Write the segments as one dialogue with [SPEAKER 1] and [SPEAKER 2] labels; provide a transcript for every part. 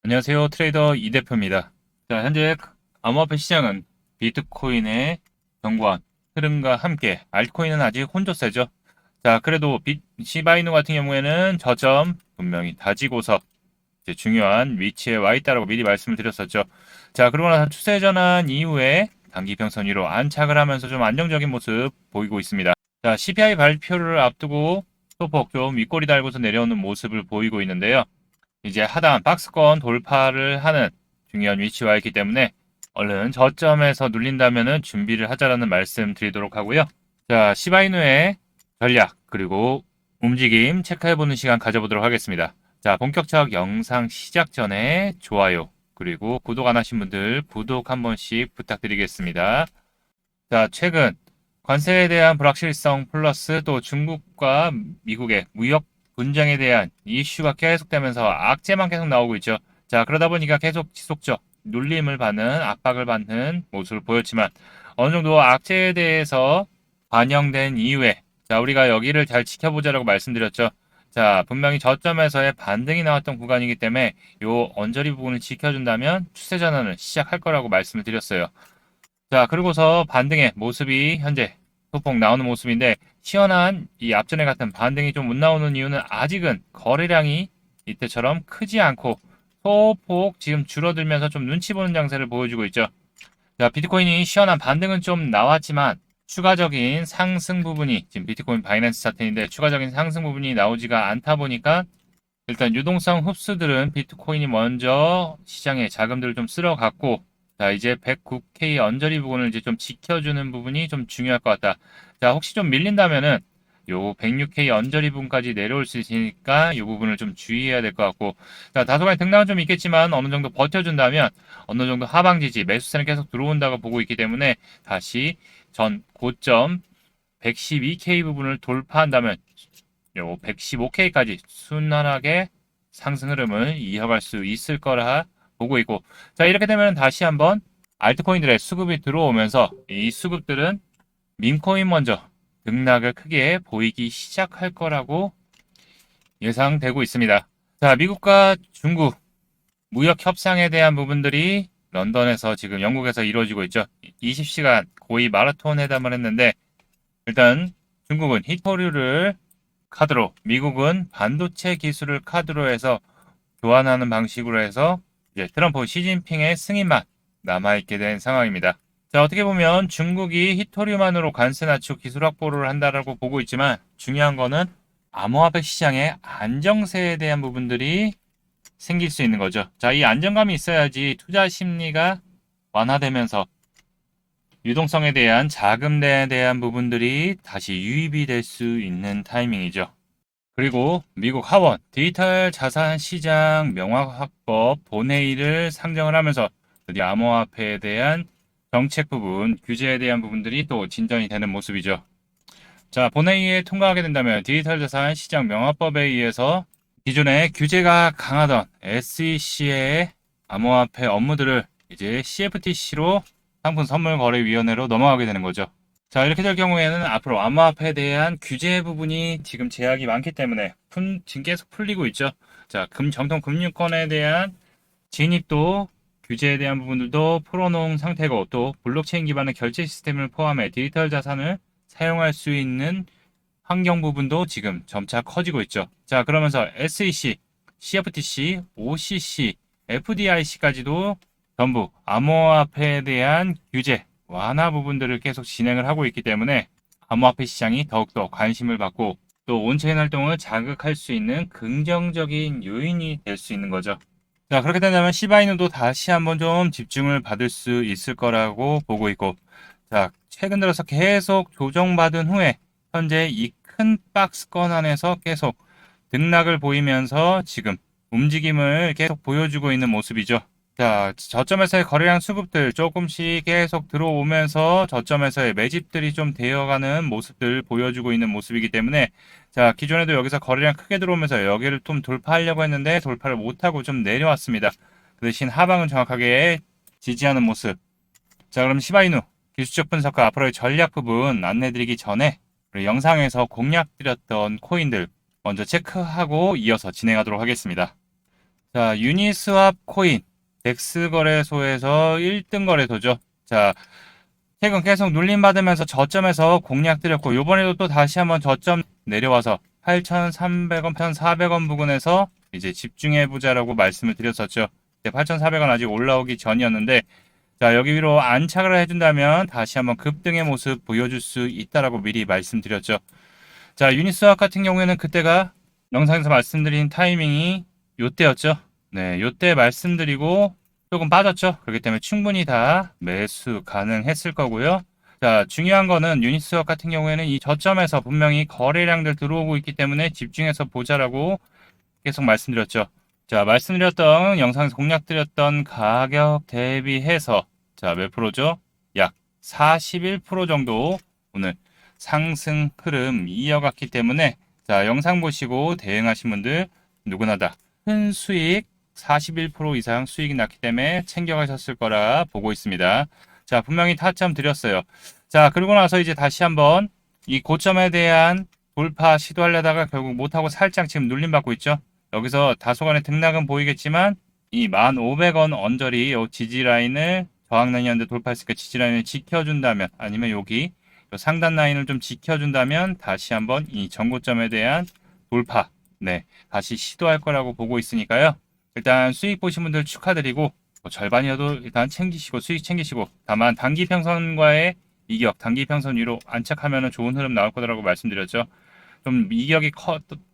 [SPEAKER 1] 안녕하세요. 트레이더 이 대표입니다. 자, 현재 암호화폐 시장은 비트코인의 견고한 흐름과 함께 알트코인은 아직 혼조세죠. 자, 그래도 시바이누 같은 경우에는 저점 분명히 다지고서 이제 중요한 위치에 와 있다라고 미리 말씀을 드렸었죠. 자, 그러고 나서 추세 전환 이후에 단기 평선 위로 안착을 하면서 좀 안정적인 모습 보이고 있습니다. 자, CPI 발표를 앞두고 소폭 좀 윗꼬리 달고서 내려오는 모습을 보이고 있는데요. 이제 하단 박스권 돌파를 하는 중요한 위치와 있기 때문에 얼른 저점에서 눌린다면은 준비를 하자라는 말씀 드리도록 하고요. 자, 시바이누의 전략 그리고 움직임 체크해보는 시간 가져보도록 하겠습니다. 자, 본격적 영상 시작 전에 좋아요 그리고 구독 안 하신 분들 구독 한 번씩 부탁드리겠습니다. 자, 최근 관세에 대한 불확실성 플러스 또 중국과 미국의 무역 분쟁에 대한 이슈가 계속되면서 악재만 계속 나오고 있죠. 자, 그러다 보니까 계속 지속적 눌림을 받는 압박을 받는 모습을 보였지만 어느 정도 악재에 대해서 반영된 이후에 자, 우리가 여기를 잘 지켜보자라고 말씀드렸죠. 자, 분명히 저점에서의 반등이 나왔던 구간이기 때문에 요 언저리 부분을 지켜준다면 추세 전환을 시작할 거라고 말씀을 드렸어요. 자, 그리고서 반등의 모습이 현재 소폭 나오는 모습인데 시원한 이 앞전에 같은 반등이 좀 못 나오는 이유는 아직은 거래량이 이때처럼 크지 않고 소폭 지금 줄어들면서 좀 눈치 보는 장세를 보여주고 있죠. 자, 비트코인이 시원한 반등은 좀 나왔지만 추가적인 상승 부분이 지금 비트코인 바이낸스 차트인데 추가적인 상승 부분이 나오지가 않다 보니까 일단 유동성 흡수들은 비트코인이 먼저 시장에 자금들을 좀 쓸어갔고 자, 이제 109K 언저리 부분을 이제 좀 지켜주는 부분이 좀 중요할 것 같다. 자, 혹시 좀 밀린다면은 요 106K 언저리 부분까지 내려올 수 있으니까 이 부분을 좀 주의해야 될 것 같고 자, 다소간 등락은 좀 있겠지만 어느 정도 버텨준다면 어느 정도 하방 지지 매수세는 계속 들어온다고 보고 있기 때문에 다시 전 고점 112K 부분을 돌파한다면 요 115K까지 순환하게 상승 흐름을 이어갈 수 있을 거라 보고 있고 자, 이렇게 되면 다시 한번 알트코인들의 수급이 들어오면서 이 수급들은 밈코인 먼저 등락을 크게 보이기 시작할 거라고 예상되고 있습니다. 자, 미국과 중국 무역 협상에 대한 부분들이 런던에서 지금 영국에서 이루어지고 있죠. 20시간 고위 마라톤 회담을 했는데 일단 중국은 히토류를 카드로, 미국은 반도체 기술을 카드로 해서 교환하는 방식으로 해서 이제 트럼프 시진핑의 승인만 남아있게 된 상황입니다. 자, 어떻게 보면 중국이 히토류만으로 관세 낮추고 기술 확보를 한다라고 보고 있지만 중요한 거는 암호화폐 시장의 안정세에 대한 부분들이 생길 수 있는 거죠. 자, 이 안정감이 있어야지 투자 심리가 완화되면서 유동성에 대한 자금에 대한 부분들이 다시 유입이 될 수 있는 타이밍이죠. 그리고 미국 하원 디지털 자산 시장 명확화법 본회의를 상정을 하면서 드디어 암호화폐에 대한 정책 부분, 규제에 대한 부분들이 또 진전이 되는 모습이죠. 자, 본회의에 통과하게 된다면 디지털 자산 시장 명확법에 의해서 기존에 규제가 강하던 SEC의 암호화폐 업무들을 이제 CFTC로 상품선물거래위원회로 넘어가게 되는 거죠. 자, 이렇게 될 경우에는 앞으로 암호화폐에 대한 규제 부분이 지금 제약이 많기 때문에 지금 계속 풀리고 있죠. 자, 정통 금융권에 대한 진입도 규제에 대한 부분들도 풀어놓은 상태고 또 블록체인 기반의 결제 시스템을 포함해 디지털 자산을 사용할 수 있는 환경 부분도 지금 점차 커지고 있죠. 자, 그러면서 SEC, CFTC, OCC, FDIC까지도 전부 암호화폐에 대한 규제 완화 부분들을 계속 진행을 하고 있기 때문에 암호화폐 시장이 더욱더 관심을 받고 또 온체인 활동을 자극할 수 있는 긍정적인 요인이 될 수 있는 거죠. 자, 그렇게 된다면 시바이누도 다시 한번 좀 집중을 받을 수 있을 거라고 보고 있고 자, 최근 들어서 계속 조정받은 후에 현재 이 큰 박스권 안에서 계속 등락을 보이면서 지금 움직임을 계속 보여주고 있는 모습이죠. 자, 저점에서의 거래량 수급들 조금씩 계속 들어오면서 저점에서의 매집들이 좀 되어가는 모습들 보여주고 있는 모습이기 때문에 자, 기존에도 여기서 거래량 크게 들어오면서 여기를 좀 돌파하려고 했는데 돌파를 못하고 좀 내려왔습니다. 그 대신 하방은 정확하게 지지하는 모습. 자, 그럼 시바이누 기술적 분석과 앞으로의 전략 부분 안내드리기 전에 영상에서 공략드렸던 코인들 먼저 체크하고 이어서 진행하도록 하겠습니다. 자, 유니스왑 코인 덱스 거래소에서 1등 거래소죠. 자, 최근 계속 눌림받으면서 저점에서 공략드렸고 요번에도 또 다시 한번 저점 내려와서 8,300원, 1,400원 부근에서 이제 집중해보자라고 말씀을 드렸었죠. 8,400원 아직 올라오기 전이었는데 자, 여기 위로 안착을 해준다면 다시 한번 급등의 모습 보여줄 수 있다라고 미리 말씀드렸죠. 자, 유니스왑 같은 경우에는 그때가 영상에서 말씀드린 타이밍이 요때였죠. 네, 요때 말씀드리고 조금 빠졌죠. 그렇기 때문에 충분히 다 매수 가능했을 거고요. 자, 중요한 거는 유니스왑 같은 경우에는 이 저점에서 분명히 거래량들 들어오고 있기 때문에 집중해서 보자라고 계속 말씀드렸죠. 자, 말씀드렸던 영상에서 공략드렸던 가격 대비해서 자, 몇 프로죠? 약 41% 정도 오늘 상승 흐름 이어갔기 때문에 자, 영상 보시고 대응하신 분들 누구나 다 큰 수익 41% 이상 수익이 났기 때문에 챙겨가셨을 거라 보고 있습니다. 자, 분명히 타점 드렸어요. 자, 그리고 나서 이제 다시 한번 이 고점에 대한 돌파 시도하려다가 결국 못하고 살짝 지금 눌림받고 있죠. 여기서 다소간의 등락은 보이겠지만 이 1,500원 언저리 요 지지라인을 저항라인이었는데 돌파했으니까 지지라인을 지켜준다면 아니면 여기 요 상단 라인을 좀 지켜준다면 다시 한번 이 전고점에 대한 돌파 네 다시 시도할 거라고 보고 있으니까요. 일단 수익 보신 분들 축하드리고 뭐 절반이어도 일단 챙기시고 수익 챙기시고 다만 단기 평선과의 이격 단기 평선 위로 안착하면 좋은 흐름 나올 거라고 말씀드렸죠. 좀 이격이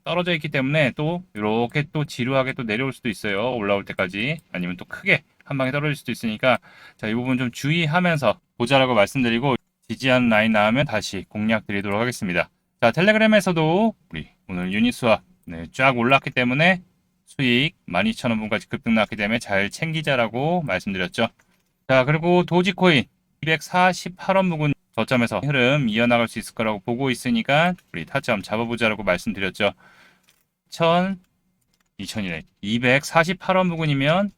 [SPEAKER 1] 떨어져 있기 때문에 또 이렇게 또 지루하게 또 내려올 수도 있어요. 올라올 때까지 아니면 또 크게 한 방에 떨어질 수도 있으니까 자, 이 부분 좀 주의하면서 보자라고 말씀드리고 지지한 라인 나오면 다시 공략 드리도록 하겠습니다. 자, 텔레그램에서도 우리 오늘 유니스왑 네, 쫙 올랐기 때문에 수익 12,000원 분까지 급등 났기 때문에 잘 챙기자라고 말씀드렸죠. 자, 그리고 도지코인 248원 부근 저점에서 흐름 이어나갈 수 있을 거라고 보고 있으니까 우리 타점 잡아보자라고 말씀드렸죠. 2000이네. 248원 부근이면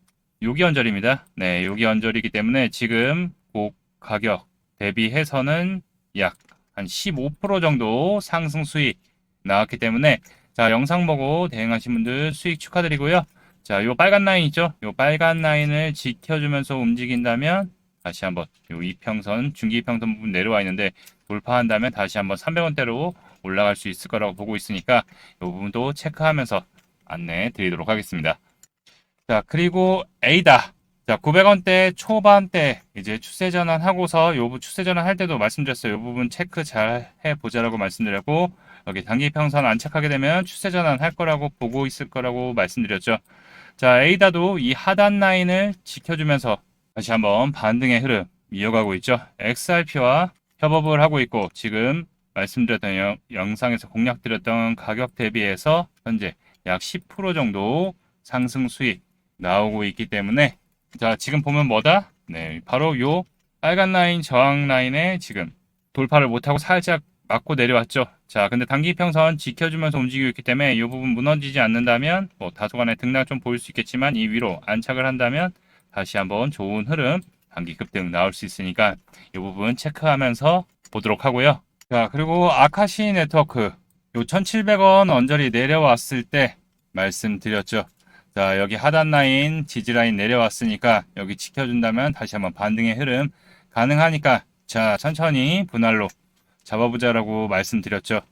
[SPEAKER 1] 요기 언저리입니다. 네, 요기 언저리이기 때문에 지금 그 가격 대비해서는 약 한 15% 정도 상승 수익 나왔기 때문에 자, 영상 보고 대응하신 분들 수익 축하드리고요. 자, 요 빨간 라인 있죠? 요 빨간 라인을 지켜주면서 움직인다면 다시 한번 요 이평선, 중기평선 부분 내려와 있는데 돌파한다면 다시 한번 300원대로 올라갈 수 있을 거라고 보고 있으니까 이 부분도 체크하면서 안내 드리도록 하겠습니다. 자, 그리고 에이다. 자, 900원대 초반대 이제 추세 전환하고서 요 추세 전환 할 때도 말씀드렸어요. 이 부분 체크 잘 해보자라고 말씀드렸고 여기 단기 평선 안착하게 되면 추세 전환 할 거라고 보고 있을 거라고 말씀드렸죠. 자, 에이다도 이 하단 라인을 지켜주면서 다시 한번 반등의 흐름 이어가고 있죠. XRP와 협업을 하고 있고 지금 말씀드렸던 영상에서 공략드렸던 가격 대비해서 현재 약 10% 정도 상승 수익 나오고 있기 때문에 자, 지금 보면 뭐다? 네, 바로 요 빨간 라인 저항 라인에 지금 돌파를 못하고 살짝 맞고 내려왔죠. 자, 근데 단기 평선 지켜주면서 움직이고 있기 때문에 이 부분 무너지지 않는다면 뭐 다소간의 등락 좀 보일 수 있겠지만 이 위로 안착을 한다면 다시 한번 좋은 흐름 단기 급등 나올 수 있으니까 이 부분 체크하면서 보도록 하고요. 자, 그리고 아카시 네트워크 요 1,700원 언저리 내려왔을 때 말씀드렸죠. 자, 여기 하단 라인, 지지 라인 내려왔으니까 여기 지켜준다면 다시 한번 반등의 흐름 가능하니까 자, 천천히 분할로 잡아보자라고 말씀드렸죠.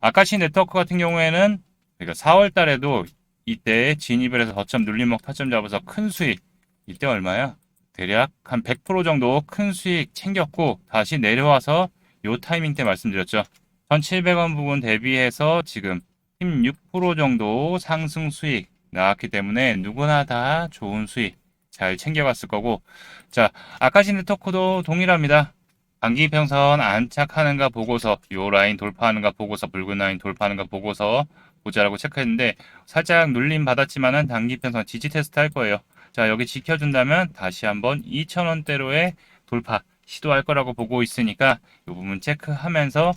[SPEAKER 1] 아카시 네트워크 같은 경우에는 그러니까 4월 달에도 이때 진입을 해서 저점 눌림목 타점 잡아서 큰 수익 이때 얼마야? 대략 한 100% 정도 큰 수익 챙겼고 다시 내려와서 요 타이밍 때 말씀드렸죠. 1,700원 부분 대비해서 지금 16% 정도 상승 수익 나왔기 때문에 누구나 다 좋은 수익 잘 챙겨갔을 거고 자, 아카시 네트워크도 동일합니다. 단기 평선 안착하는가 보고서 요 라인 돌파하는가 보고서 붉은 라인 돌파하는가 보고서 보자라고 체크했는데 살짝 눌림 받았지만은 단기 평선 지지 테스트 할 거예요. 자, 여기 지켜준다면 다시 한번 2,000원대로의 돌파 시도할 거라고 보고 있으니까 이 부분 체크하면서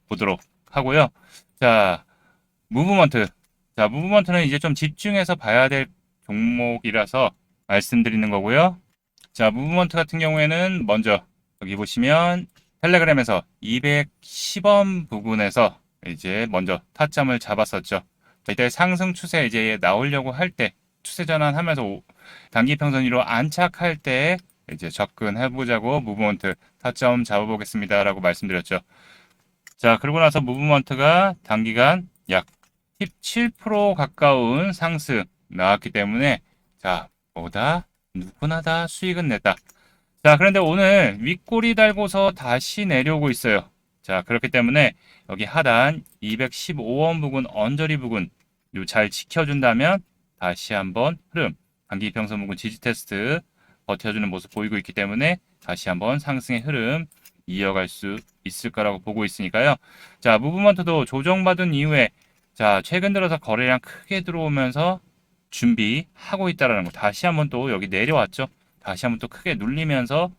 [SPEAKER 1] 보도록 하고요. 자, 무브먼트. 자, 무브먼트는 이제 좀 집중해서 봐야 될 종목이라서 말씀드리는 거고요. 자, 무브먼트 같은 경우에는 먼저 여기 보시면 텔레그램에서 210원 부근에서 이제 먼저 타점을 잡았었죠. 이때 상승 추세 이제 나오려고 할 때 추세 전환하면서 단기 평선 위로 안착할 때 이제 접근해보자고 무브먼트 타점 잡아보겠습니다라고 말씀드렸죠. 자, 그러고 나서 무브먼트가 단기간 약 17% 가까운 상승 나왔기 때문에 자, 보다 누구나 다 수익은 냈다. 자, 그런데 오늘 윗꼬리 달고서 다시 내려오고 있어요. 자, 그렇기 때문에 여기 하단 215원 부근, 언저리 부근 요 잘 지켜준다면 다시 한번 흐름, 단기 평선 부근 지지 테스트 버텨주는 모습 보이고 있기 때문에 다시 한번 상승의 흐름 이어갈 수 있을 거라고 보고 있으니까요. 자, 무브먼트도 조정받은 이후에 자, 최근 들어서 거래량 크게 들어오면서 준비하고 있다라는 거. 다시 한번 또 여기 내려왔죠. 다시 한번 또 크게 눌리면서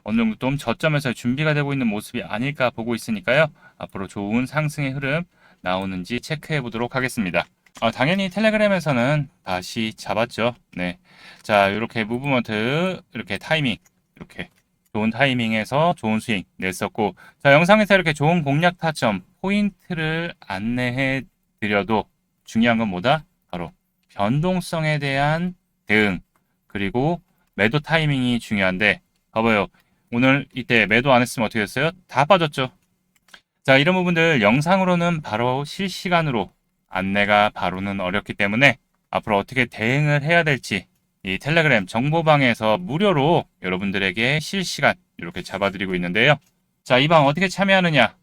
[SPEAKER 1] 어느 정도 좀 저점에서 준비가 되고 있는 모습이 아닐까 보고 있으니까요. 앞으로 좋은 상승의 흐름 나오는지 체크해 보도록 하겠습니다. 당연히 텔레그램에서는 다시 잡았죠. 네. 자, 이렇게 무브먼트, 이렇게 타이밍, 이렇게 좋은 타이밍에서 좋은 스윙 냈었고, 자, 영상에서 이렇게 좋은 공략 타점, 포인트를 안내해 드려도 중요한 건 뭐다? 바로 변동성에 대한 대응, 그리고 매도 타이밍이 중요한데, 봐봐요. 오늘 이때 매도 안 했으면 어떻게 됐어요? 다 빠졌죠. 자, 이런 부분들 영상으로는 바로 실시간으로 안내가 바로는 어렵기 때문에 앞으로 어떻게 대응을 해야 될지 이 텔레그램 정보방에서 무료로 여러분들에게 실시간 이렇게 잡아드리고 있는데요. 자, 이 방 어떻게 참여하느냐?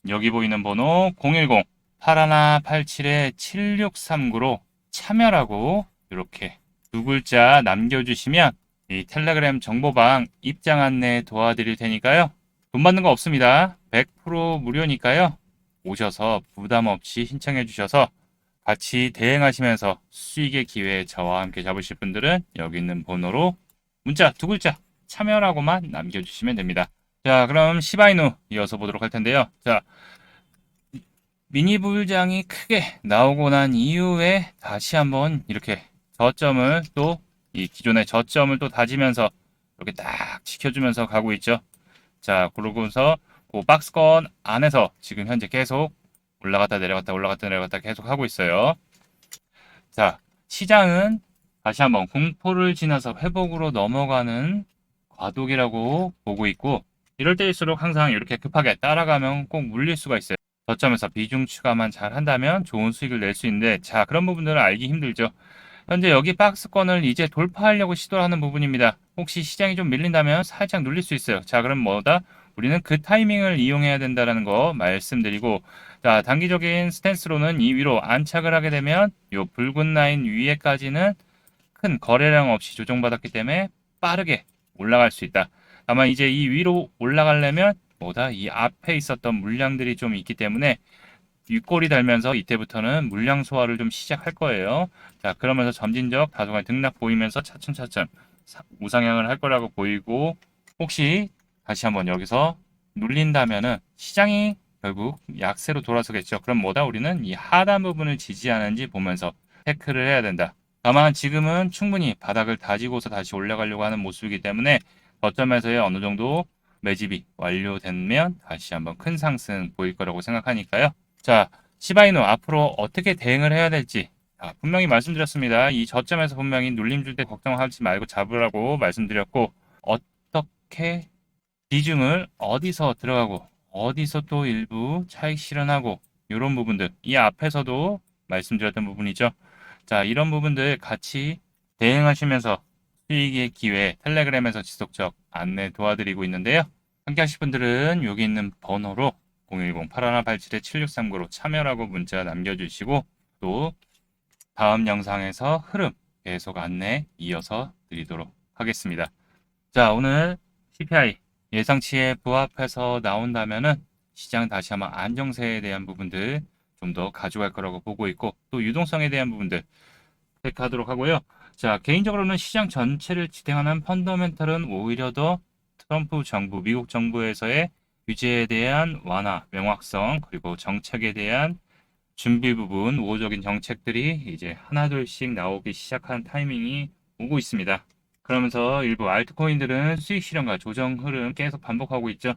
[SPEAKER 1] 여기 보이는 번호 010-8187-7639로 참여라고 이렇게 두 글자 남겨주시면 이 텔레그램 정보방 입장 안내 도와드릴 테니까요. 돈 받는 거 없습니다. 100% 무료니까요. 오셔서 부담 없이 신청해 주셔서 같이 대행하시면서 수익의 기회 저와 함께 잡으실 분들은 여기 있는 번호로 문자 두 글자 참여라고만 남겨주시면 됩니다. 자, 그럼 시바이누 이어서 보도록 할 텐데요. 자, 미니 부일장이 크게 나오고 난 이후에 다시 한번 이렇게 저점을 또 이 기존의 저점을 또 다지면서 이렇게 딱 지켜주면서 가고 있죠. 자, 그러고서 그 박스권 안에서 지금 현재 계속 올라갔다 내려갔다 올라갔다 내려갔다 계속 하고 있어요. 자, 시장은 다시 한번 공포를 지나서 회복으로 넘어가는 과도기라고 보고 있고 이럴 때일수록 항상 이렇게 급하게 따라가면 꼭 물릴 수가 있어요. 저점에서 비중 추가만 잘 한다면 좋은 수익을 낼 수 있는데 자, 그런 부분들은 알기 힘들죠. 현재 여기 박스권을 이제 돌파하려고 시도하는 부분입니다. 혹시 시장이 좀 밀린다면 살짝 눌릴 수 있어요. 자, 그럼 뭐다? 우리는 그 타이밍을 이용해야 된다는 거 말씀드리고 자, 단기적인 스탠스로는 이 위로 안착을 하게 되면 이 붉은 라인 위에까지는 큰 거래량 없이 조정받았기 때문에 빠르게 올라갈 수 있다. 다만 이제 이 위로 올라가려면 뭐다? 이 앞에 있었던 물량들이 좀 있기 때문에 윗골이 달면서 이때부터는 물량 소화를 좀 시작할 거예요. 자, 그러면서 점진적 다소간 등락 보이면서 차츰차츰 우상향을 할 거라고 보이고 혹시 다시 한번 여기서 눌린다면은 시장이 결국 약세로 돌아서겠죠. 그럼 뭐다? 우리는 이 하단 부분을 지지하는지 보면서 체크를 해야 된다. 다만 지금은 충분히 바닥을 다지고서 다시 올라가려고 하는 모습이기 때문에 저점에서의 어느 정도 매집이 완료되면 다시 한번 큰 상승 보일 거라고 생각하니까요. 자, 시바이누 앞으로 어떻게 대응을 해야 될지 분명히 말씀드렸습니다. 이 저점에서 분명히 눌림 줄 때 걱정하지 말고 잡으라고 말씀드렸고 어떻게 비중을 어디서 들어가고 어디서 또 일부 차익 실현하고 이런 부분들 이 앞에서도 말씀드렸던 부분이죠. 자, 이런 부분들 같이 대응하시면서 수익의 기회 텔레그램에서 지속적 안내 도와드리고 있는데요. 함께 하실 분들은 여기 있는 번호로 010-8187-7639로 참여라고 문자 남겨주시고 또 다음 영상에서 흐름 계속 안내 이어서 드리도록 하겠습니다. 자, 오늘 CPI 예상치에 부합해서 나온다면은 시장 다시 한번 안정세에 대한 부분들 좀 더 가져갈 거라고 보고 있고 또 유동성에 대한 부분들 체크하도록 하고요. 자, 개인적으로는 시장 전체를 지탱하는 펀더멘털은 오히려 더 트럼프 정부, 미국 정부에서의 규제에 대한 완화, 명확성, 그리고 정책에 대한 준비 부분, 우호적인 정책들이 이제 하나둘씩 나오기 시작한 타이밍이 오고 있습니다. 그러면서 일부 알트코인들은 수익 실현과 조정 흐름 계속 반복하고 있죠.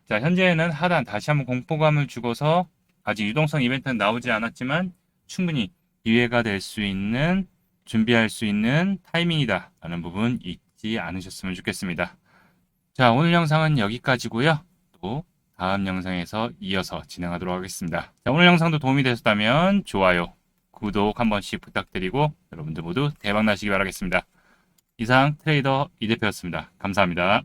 [SPEAKER 1] 자, 현재는 하단 다시 한번 공포감을 주고서 아직 유동성 이벤트는 나오지 않았지만 충분히 기회가 될 수 있는 준비할 수 있는 타이밍이다 라는 부분 잊지 않으셨으면 좋겠습니다. 자, 오늘 영상은 여기까지고요. 또 다음 영상에서 이어서 진행하도록 하겠습니다. 자, 오늘 영상도 도움이 되셨다면 좋아요, 구독 한 번씩 부탁드리고 여러분들 모두 대박 나시기 바라겠습니다. 이상 트레이더 이 대표였습니다. 감사합니다.